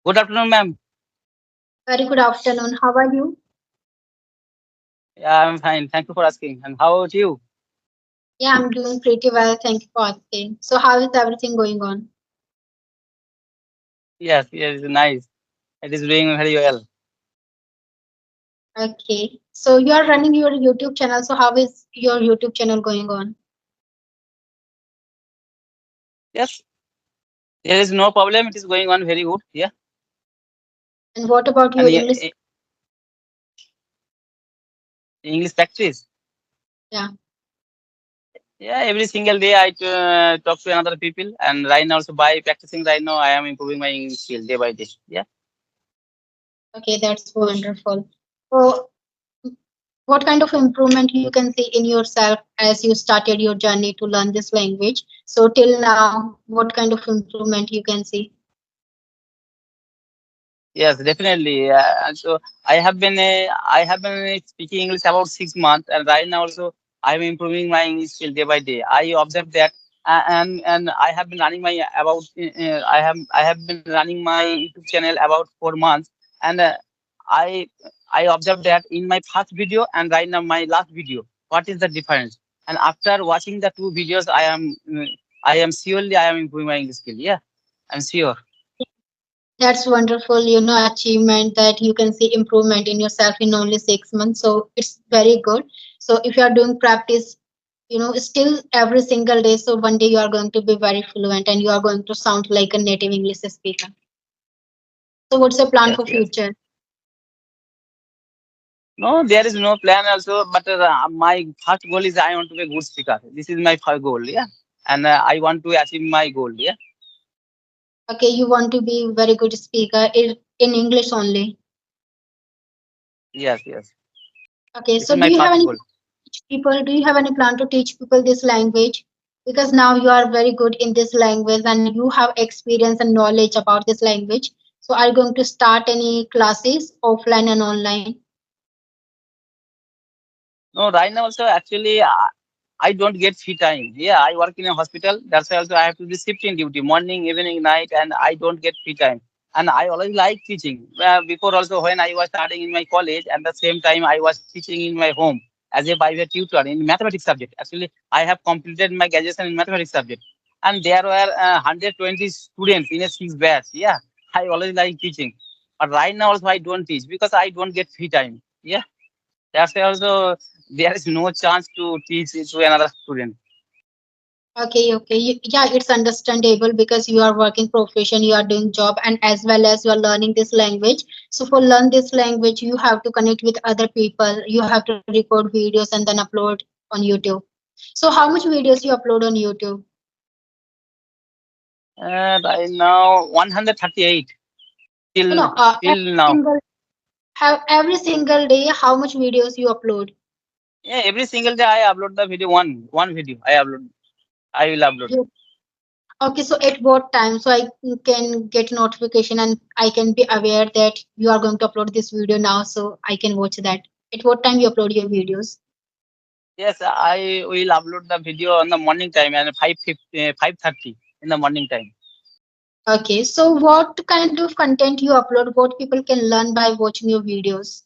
Good afternoon, ma'am. Very good afternoon. How are you? Yeah, I'm fine. Thank you for asking. And how about you? Yeah, I'm doing pretty well. Thank you for asking. So, how is everything going on? Yes, yes, nice. It is doing very well. Okay. So, you are running your YouTube channel. So, how is your YouTube channel going on? Yes, there is no problem. It is going on very good. Yeah, And what about and your English? English practice. Yeah. Yeah, every single day I talk to another people, and right now also by practicing right now I am improving my English skill day by day. Yeah. Okay, that's wonderful. So, what kind of improvement you can see in yourself as you started your journey to learn this language? So, till now, what kind of improvement you can see? Yes, definitely. And so I have been speaking English about 6 months, and right now also I am improving my English skill day by day. I observe that, and I have been running my about I have been running my YouTube channel about 4 months, and I I observed that in my first video and right now my last video, what is the difference? And after watching the two videos, I am surely I am improving my English skill. Yeah, I'm sure. That's wonderful, achievement that you can see improvement in yourself in only 6 months. So it's very good. So if you are doing practice, still every single day, so one day you are going to be very fluent and you are going to sound like a native English speaker. So what's the plan Yes, for yes. future? No, there is no plan also, but my first goal is I want to be a good speaker. This is my first goal, yeah. And I want to achieve my goal, yeah. Okay, you want to be very good speaker in English only. Yes, yes. Okay, This so is my first goal. do you have any plan to teach people this language? Because now you are very good in this language and you have experience and knowledge about this language. So are you going to start any classes offline and online? No, right now also actually I don't get free time. Yeah, I work in a hospital. That's why also I have to be shifting duty, morning, evening, night, and I don't get free time. And I always like teaching. Before also when I was studying in my college, at the same time I was teaching in my home as a private tutor in mathematics subject. Actually, I have completed my graduation in mathematics subject, and there were 120 students in a six batch. Yeah, I always like teaching. But right now also I don't teach because I don't get free time. Yeah. That's why also there is no chance to teach it to another student. Okay. Yeah, it's understandable because you are working profession, you are doing job, and as well as you are learning this language. So for learn this language, you have to connect with other people. You have to record videos and then upload on YouTube. So how much videos you upload on YouTube? Right now, 138 No, till no. till now. Every single day, how much videos you upload? Yeah, every single day I upload the video one video. I will upload. You- Okay, so at what time? So I can get notification and I can be aware that you are going to upload this video now, so I can watch that. At what time you upload your videos? Yes, I will upload the video on the morning time and 5:30 in the morning time. Okay, so what kind of content you upload? What people can learn by watching your videos?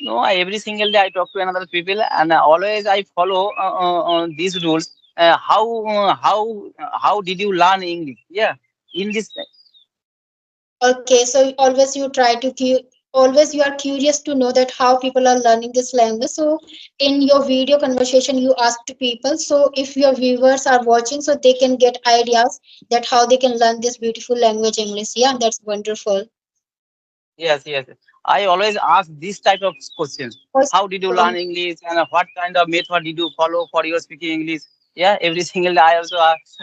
No, every single day I talk to another people and always I follow these rules. How did you learn English? Yeah, in this. Okay, so always you try to always you are curious to know that how people are learning this language. So in your video conversation, you ask to people. So if your viewers are watching, so they can get ideas that how they can learn this beautiful language English. Yeah, that's wonderful. Yes, yes. I always ask this type of questions. First, How did you um, learn English and what kind of method did you follow for your speaking English? Yeah, every single day I also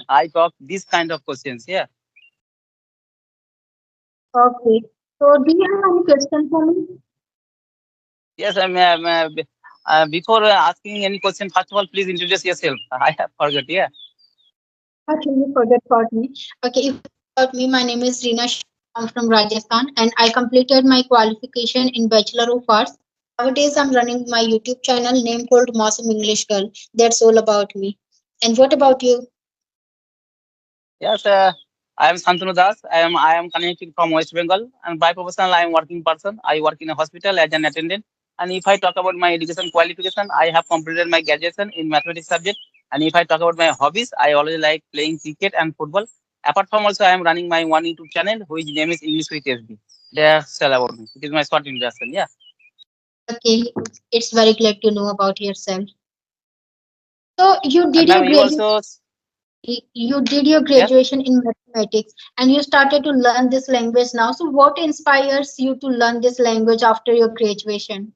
I talk this kind of questions. Yeah. okay. So do you have any question for me? Yes, before asking any question, first of all, please introduce yourself. I have forgot. Yeah. Okay, you forget about me. Okay, if about me, my name is Reena. I'm from Rajasthan, and I completed my qualification in Bachelor of Arts. Nowadays, I'm running my YouTube channel name called Mosum English Girl. That's all about me. And what about you? Yes. I am Santanu Das. I am connected from West Bengal, and by professional I am working person. I work in a hospital as an attendant. And if I talk about my education qualification, I have completed my graduation in mathematics subject. And if I talk about my hobbies, I always like playing cricket and football. Apart from also, I am running my one YouTube channel, which name is English with SB. That's all about me. It is my short introduction. Yeah. Okay, it's very glad to know about yourself. So you And did ma'am, your you graduation. also, You did your yes, graduation in mathematics, and you started to learn this language now. So what inspires you to learn this language after your graduation?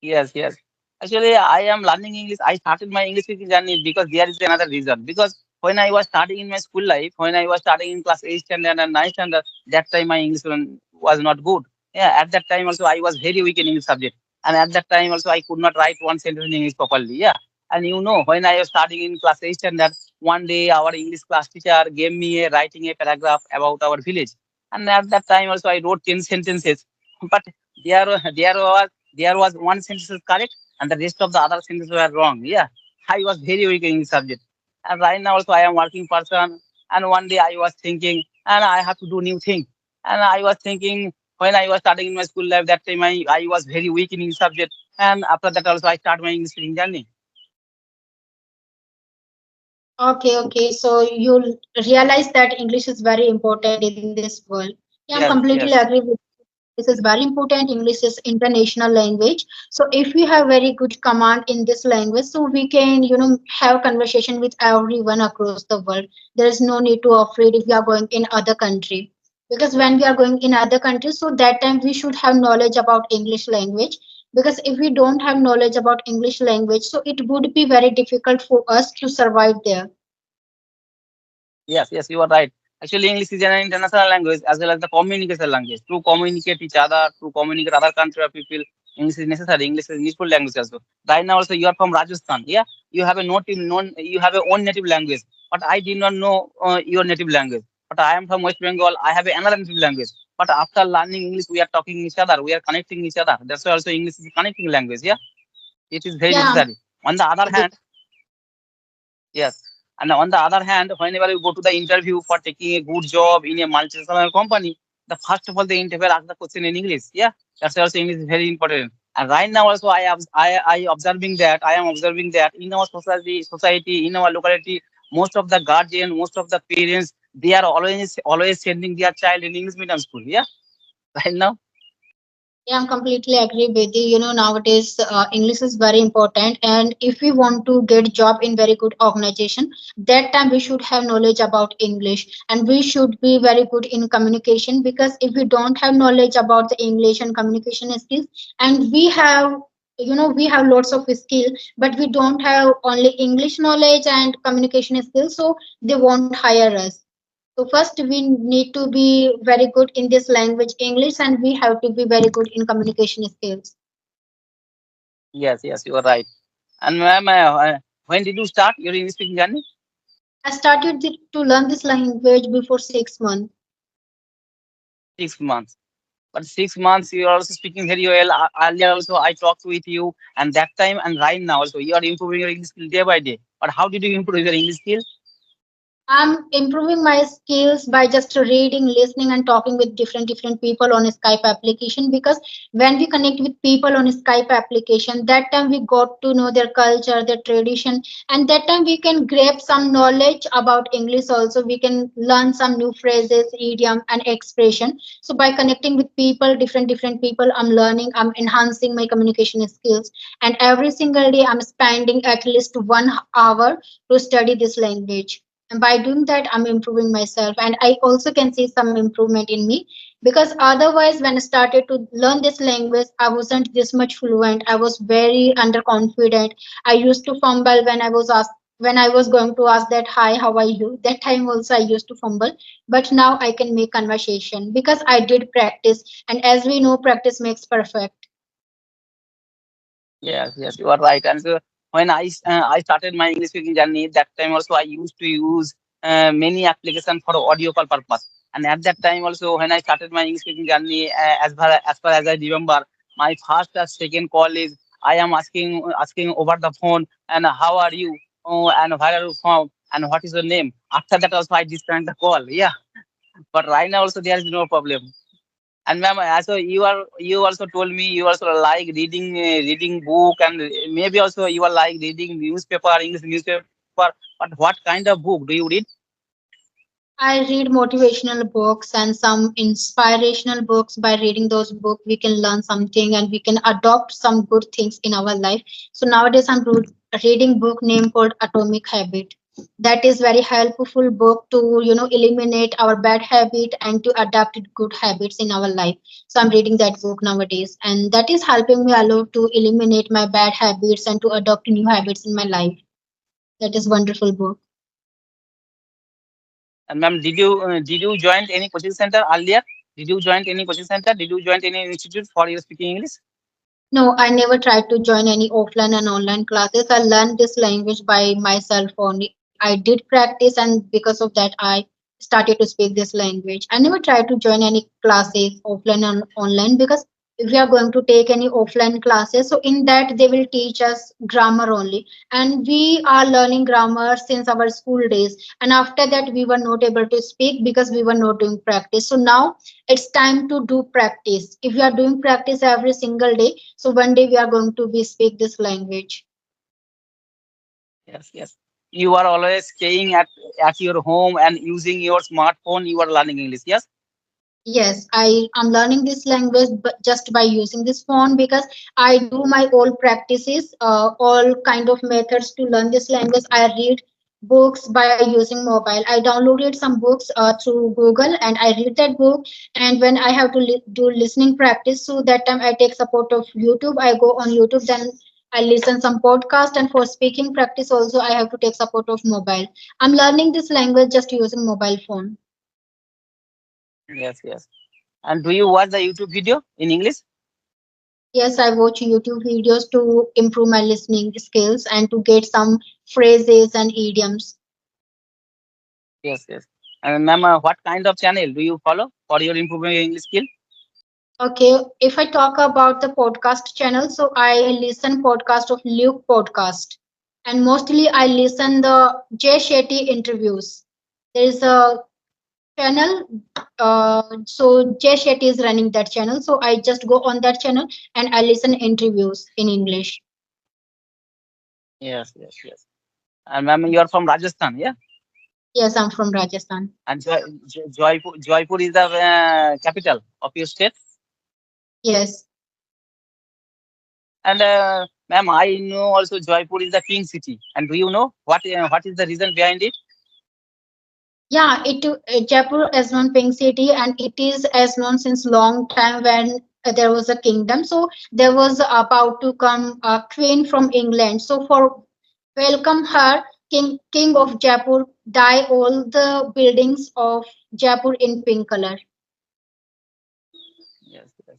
yes, yes. Actually, I am learning English. I started my English speaking journey because there is another reason. Because when I was starting in my school life, when I was starting in class 8 standard and 9 standard, that time my English was not good. Yeah, at that time also I was very weak in English subject. And at that time also I could not write one sentence in English properly. Yeah. And you know, when I was starting in class 8 standard, one day our English class teacher gave me a writing a paragraph about our village. And at that time also I wrote 10 sentences. But there was one sentence is correct and the rest of the other sentences were wrong. Yeah, I was very weak in subject. And right now also I am working person. And one day I was thinking, and I have to do new thing. And I was thinking when I was starting in my school life, that time I was very weak in English subject. And after that also I start my English speaking journey. Okay, okay. So you realize that English is very important in this world. Yeah, I'm Yes, completely yes, agree with this is very important. English is international language. So if we have very good command in this language, so we can, have conversation with everyone across the world. There is no need to afraid if we are going in other country. Because when we are going in other countries, so that time we should have knowledge about English language. Because if we don't have knowledge about English language, so it would be very difficult for us to survive there. yes, yes, you are right. Actually, English is an international language as well as the communication language. To communicate each other, to communicate other country of people, English is necessary. English is useful language also. Right now, also you are from Rajasthan. Yeah, you have a native, you have a own native language. But I did not know your native language. But I am from West Bengal. I have another native language. But after learning English, we are talking each other. We are connecting each other. That's why also English is a connecting language. Yeah, it is very Yeah, necessary. On the other hand, yes. And on the other hand, whenever you go to the interview for taking a good job in a multinational company, the first of all the interviewer asks the question in English. Yeah, that's also English is very important. And right now also I am observing that in our society in our locality, most of the guardian, most of the parents, they are always sending their child in English medium school. Yeah, right now. Yeah, I'm completely agree with you. Nowadays English is very important, and if we want to get job in very good organization, that time we should have knowledge about English, and we should be very good in communication. Because if we don't have knowledge about the English and communication skills, and we have lots of skill, but we don't have only English knowledge and communication skills, so they won't hire us. So first we need to be very good in this language English, and we have to be very good in communication skills. Yes, yes, you are right. And ma'am, when did you start your English speaking journey? I started to learn this language before 6 months. 6 months. But 6 months you are also speaking very well. Earlier also I talked with you, and that time and right now also you are improving your English skill day by day. But how did you improve your English skill? I'm improving my skills by just reading, listening, and talking with different people on Skype application. Because when we connect with people on Skype application, that time we got to know their culture, their tradition, and that time we can grab some knowledge about English. Also, we can learn some new phrases, idiom, and expression. So by connecting with people, different people, I'm learning, I'm enhancing my communication skills, and every single day I'm spending at least 1 hour to study this language. And by doing that I'm improving myself, and I also can see some improvement in me. Because otherwise when I started to learn this language, I wasn't this much fluent, I was very underconfident. I used to fumble when I was going to ask that hi how are you, that time also I used to fumble. But now I can make conversation because I did practice, and as we know practice makes perfect. Yes, yes, you are right. And so when I started my English speaking journey, that time also I used to use many applications for audio call purpose. And at that time also when I started my English speaking journey, as far as I remember, my first and second call is I am asking over the phone, and how are you? Oh, and where are you from? and what is your name. After that also I disconnect the call. Yeah, but right now also there is no problem. And ma'am, also you also told me you also like reading book, and maybe also you are like reading newspaper, English newspaper. But what kind of book do you read? I read motivational books and some inspirational books. By reading those books, we can learn something and we can adopt some good things in our life. So nowadays, I'm reading book name called Atomic Habit. That is very helpful book to eliminate our bad habit and to adapt it good habits in our life. So I'm reading that book nowadays, and that is helping me a lot to eliminate my bad habits and to adopt new habits in my life. That is wonderful book. And ma'am, did you join any coaching center earlier? Did you join any coaching center? Did you join any institute for your speaking English? No, I never tried to join any offline and online classes. I learned this language by myself only. I did practice, and because of that, I started to speak this language. I never tried to join any classes offline and online because if we are going to take any offline classes, so in that they will teach us grammar only, and we are learning grammar since our school days. And after that, we were not able to speak because we were not doing practice. So now it's time to do practice. If we are doing practice every single day, so one day we are going to be speak this language. Yes, yes. You are always staying at your home and using your smartphone. You are learning English. Yes. Yes, I am learning this language but just by using this phone because I do my all practices, all kind of methods to learn this language. I read books by using mobile. I downloaded some books through Google and I read that book. And when I have to do listening practice, so that time I take support of YouTube. I go on YouTube, then I listen some podcast. And for speaking practice also, I have to take support of mobile. I'm learning this language just using mobile phone. Yes, yes. And do you watch the YouTube video in English? Yes, I watch YouTube videos to improve my listening skills and to get some phrases and idioms. Yes, yes. And ma'am, what kind of channel do you follow for your improving your English skill? Okay, if I talk about the podcast channel, so I listen podcast of Luke podcast, and mostly I listen the Jay Shetty interviews. There is a channel, so Jay Shetty is running that channel, so I just go on that channel and I listen interviews in English. Yes, yes, yes. And ma'am, you are from Rajasthan, yeah? Yes, I'm from Rajasthan. And Jaipur is the capital of your state. Yes. And ma'am, I know also Jaipur is the king city. And do you know what is the reason behind it? Yeah, Jaipur is known pink city, and it is as known since long time when there was a kingdom. So there was about to come a queen from England. So for welcome her, king of Jaipur dye all the buildings of Jaipur in pink color. Yes, yes.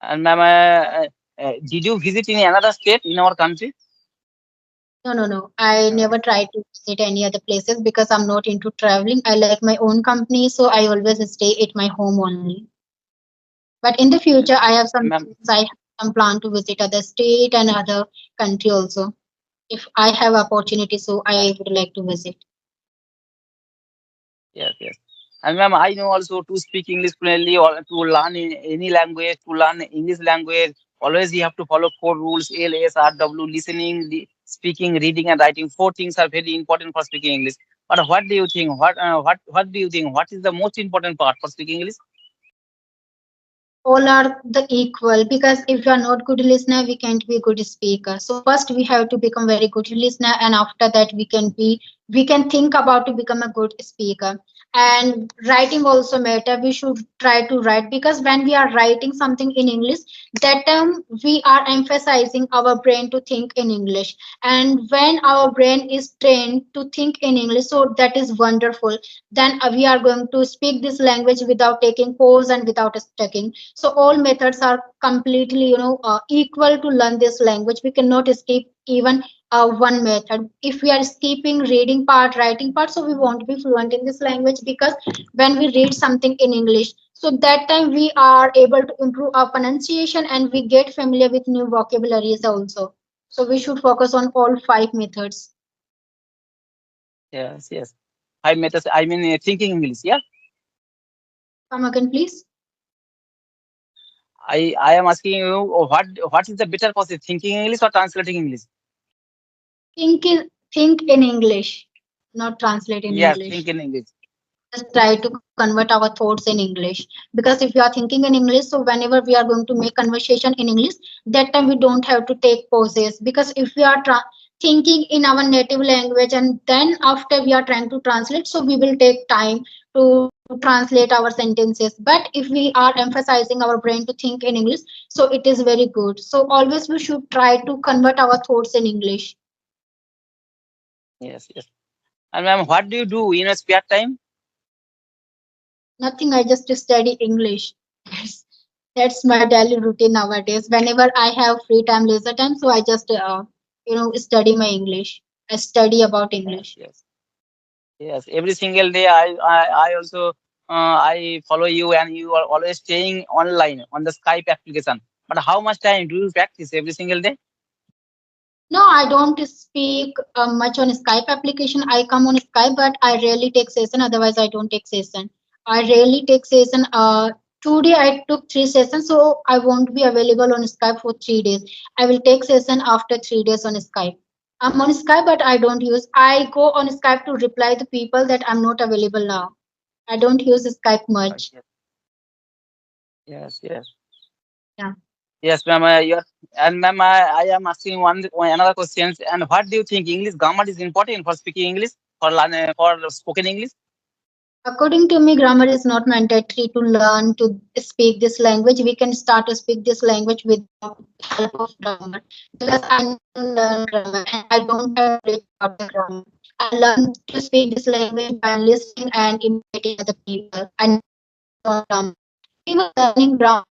And ma'am, did you visit in another state in our country? No, no, no. I never try to visit any other places because I'm not into traveling. I like my own company, so I always stay at my home only. But in the Yes, future, I yes. have And some ma'am, I have some plan to visit other state and other country also. If I have opportunity, so I would like to visit. yes, yes. And ma'am, I know also to speak English fluently or to learn any language, to learn English language, always you have to follow four rules: LSRW, listening, speaking, reading, and writing. Four things are very important for speaking English. But what do you think? What do you think? What is the most important part for speaking English? All are the equal because if you are not good listener, we can't be good speaker. So first we have to become very good listener, and after that we can think about to become a good speaker. And writing also matter. We should try to write because when we are writing something in English, that time we are emphasizing our brain to think in English. And when our brain is trained to think in English, so that is wonderful. Then we are going to speak this language without taking pause and without stucking. So all methods are completely equal to learn this language. We cannot skip even one method. If we are skipping reading part, writing part, so we won't be fluent in this language because when we read something in English, so that time we are able to improve our pronunciation and we get familiar with new vocabularies also. So we should focus on all five methods. Yes, yes. I mean, thinking English. Yeah. Come again, please. I am asking you, what is the better process, thinking English or translating English? Think in English, not translate in Yes, English. think in English. Just try to convert our thoughts in English, because if we are thinking in English, so whenever we are going to make conversation in English, that time we don't have to take pauses, because if we are thinking in our native language and then after we are trying to translate, so we will take time to translate our sentences. But if we are emphasizing our brain to think in English, so it is very good. So always we should try to convert our thoughts in English. Yes, yes. And ma'am, what do you do in your spare time? Nothing, I just study English. That's my daily routine nowadays. Whenever I have free time, leisure time, so I just study my English. I study about Yes, English. yes. Yes, every single day I also I follow you, and you are always staying online on the Skype application. But how much time do you practice every single day? No, I don't speak much on Skype application. I come on Skype, but I rarely take session. Otherwise, I don't take session. I rarely take session. Today I took 3 sessions, so I won't be available on Skype for 3 days. I will take session after 3 days on Skype. I'm on Skype, but I don't use. I go on Skype to reply to people that I'm not available now. I don't use Skype much. Yes, yes, yes. Yeah. Yes, ma'am. And ma'am, I am asking one another questions. And what do you think English grammar is important for speaking English, for learn for spoken English? According to me, grammar is not mandatory to learn to speak this language. We can start to speak this language without help of grammar. Because I never learned grammar and I don't have knowledge about the grammar. I learned to speak this language by listening and imitating other people. I never learned on grammar. Even learning grammar